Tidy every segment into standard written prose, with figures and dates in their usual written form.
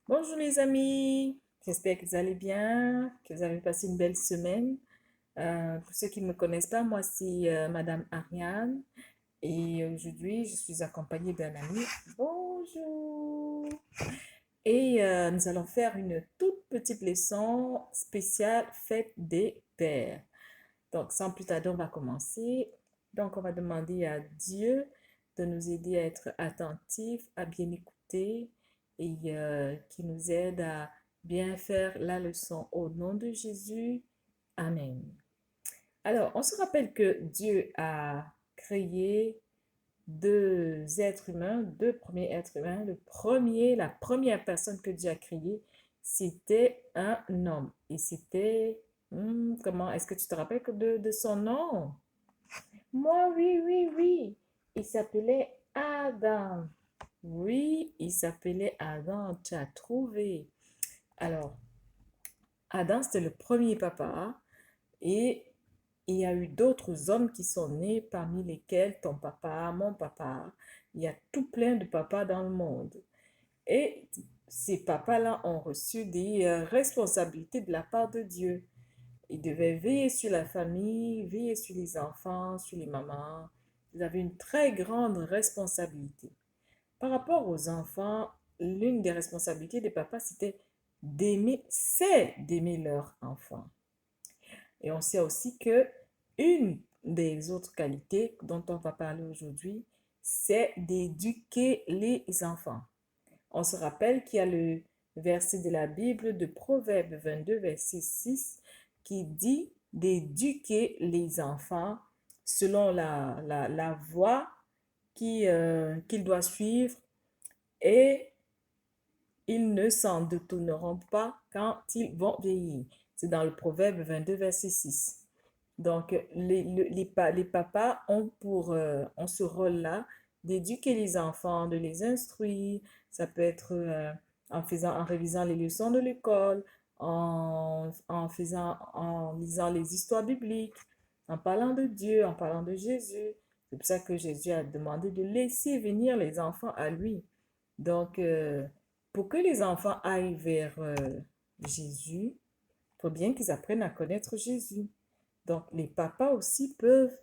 Bonjour les amis, j'espère que vous allez bien, que vous avez passé une belle semaine. Pour ceux qui ne me connaissent pas, moi c'est Madame Ariane et aujourd'hui je suis accompagnée d'un ami. Bonjour! Et nous allons faire une toute petite leçon spéciale fête des pères. Donc sans plus tarder, on va commencer. Donc on va demander à Dieu de nous aider à être attentifs, à bien écouter et qui nous aide à bien faire la leçon au nom de Jésus. Amen. Alors, on se rappelle que Dieu a créé deux êtres humains, deux premiers êtres humains. La première personne que Dieu a créée, c'était un homme. Et c'était, comment, est-ce que tu te rappelles de son nom? Moi, oui, oui, oui. Il s'appelait Adam. Oui, il s'appelait Adam. Tu as trouvé. Alors, Adam, c'était le premier papa. Et il y a eu d'autres hommes qui sont nés, parmi lesquels ton papa, mon papa. Il y a tout plein de papas dans le monde. Et ces papas-là ont reçu des responsabilités de la part de Dieu. Ils devaient veiller sur la famille, veiller sur les enfants, sur les mamans. Ils avaient une très grande responsabilité. Par rapport aux enfants, l'une des responsabilités des papas, c'est d'aimer leurs enfants. Et on sait aussi que une des autres qualités dont on va parler aujourd'hui, c'est d'éduquer les enfants. On se rappelle qu'il y a le verset de la Bible de Proverbe 22, verset 6, qui dit d'éduquer les enfants selon la voie qu'ils doivent suivre et ils ne s'en détourneront pas quand ils vont vieillir. C'est dans le Proverbe 22, verset 6. Donc, les papas ont ce rôle-là d'éduquer les enfants, de les instruire. Ça peut être en révisant les leçons de l'école, en lisant les histoires bibliques, en parlant de Dieu, en parlant de Jésus. C'est pour ça que Jésus a demandé de laisser venir les enfants à lui. Donc, pour que les enfants aillent vers Jésus, il faut bien qu'ils apprennent à connaître Jésus. Donc, les papas aussi peuvent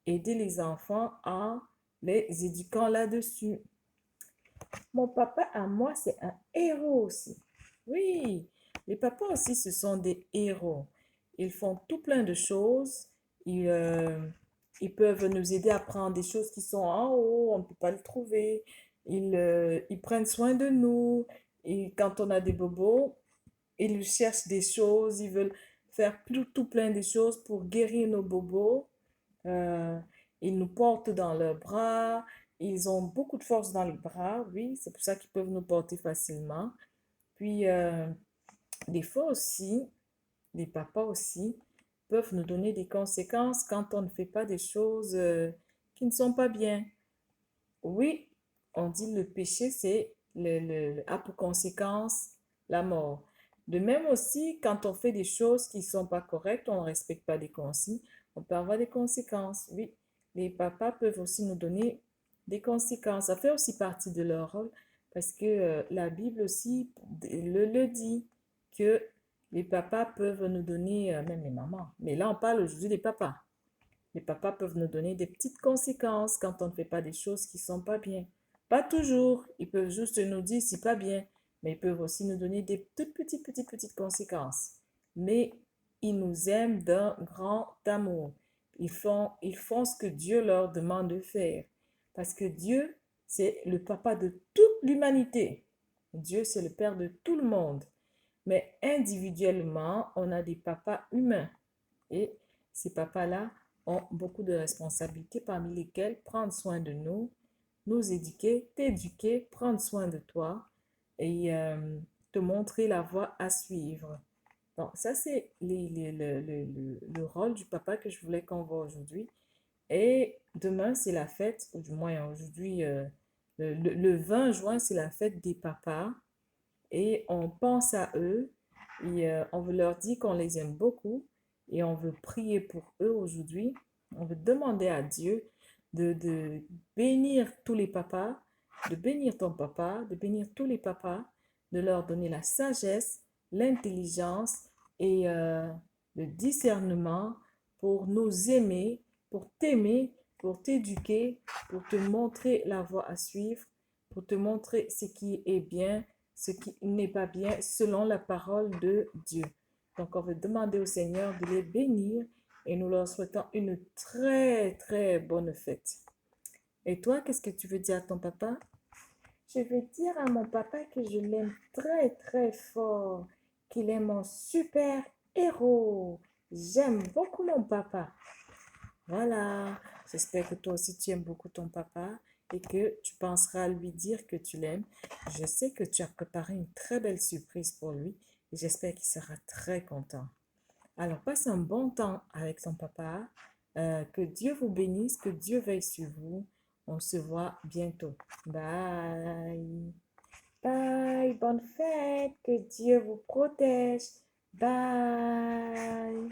aider les enfants en les éduquant là-dessus. Mon papa à moi, c'est un héros aussi. Oui, les papas aussi, ce sont des héros. Ils font tout plein de choses. Ils, euh, ils peuvent nous aider à prendre des choses qui sont en haut, on ne peut pas le trouver. Ils prennent soin de nous. Et quand on a des bobos, ils cherchent des choses, ils veulent faire tout plein de choses pour guérir nos bobos. Euh, ils nous portent dans leurs bras. Ils ont beaucoup de force dans les bras, oui, c'est pour ça qu'ils peuvent nous porter facilement. Puis, des fois aussi, les papas aussi peuvent nous donner des conséquences quand on ne fait pas des choses qui ne sont pas bien. Oui, on dit le péché, c'est a pour conséquence la mort. De même aussi, quand on fait des choses qui ne sont pas correctes, on ne respecte pas des consignes, on peut avoir des conséquences. Oui, les papas peuvent aussi nous donner des conséquences. Ça fait aussi partie de leur rôle parce que la Bible aussi le dit que les papas peuvent nous donner, même les mamans, mais là on parle aujourd'hui des papas. Les papas peuvent nous donner des petites conséquences quand on ne fait pas des choses qui ne sont pas bien. Pas toujours, ils peuvent juste nous dire c'est pas bien, mais ils peuvent aussi nous donner des toutes petites conséquences. Mais ils nous aiment d'un grand amour. Ils font ce que Dieu leur demande de faire. Parce que Dieu, c'est le papa de toute l'humanité. Dieu, c'est le père de tout le monde. Mais individuellement, on a des papas humains. Et ces papas-là ont beaucoup de responsabilités, parmi lesquelles prendre soin de nous, nous éduquer, t'éduquer, prendre soin de toi et te montrer la voie à suivre. Donc, ça, c'est le rôle du papa que je voulais qu'on voit aujourd'hui. Et demain, c'est la fête, ou du moins aujourd'hui, le 20 juin, c'est la fête des papas. Et on pense à eux et on veut leur dire qu'on les aime beaucoup et on veut prier pour eux aujourd'hui. On veut demander à Dieu de bénir tous les papas, de bénir ton papa, de bénir tous les papas, de leur donner la sagesse, l'intelligence et le discernement pour nous aimer, pour t'aimer, pour t'éduquer, pour te montrer la voie à suivre, pour te montrer ce qui est bien, ce qui n'est pas bien, selon la parole de Dieu. Donc, on veut demander au Seigneur de les bénir et nous leur souhaitons une très, très bonne fête. Et toi, qu'est-ce que tu veux dire à ton papa? Je veux dire à mon papa que je l'aime très, très fort, qu'il est mon super héros. J'aime beaucoup mon papa. Voilà, j'espère que toi aussi tu aimes beaucoup ton papa et que tu penseras à lui dire que tu l'aimes. Je sais que tu as préparé une très belle surprise pour lui et j'espère qu'il sera très content. Alors, passe un bon temps avec ton papa. Que Dieu vous bénisse, que Dieu veille sur vous. On se voit bientôt. Bye. Bye. Bonne fête. Que Dieu vous protège. Bye.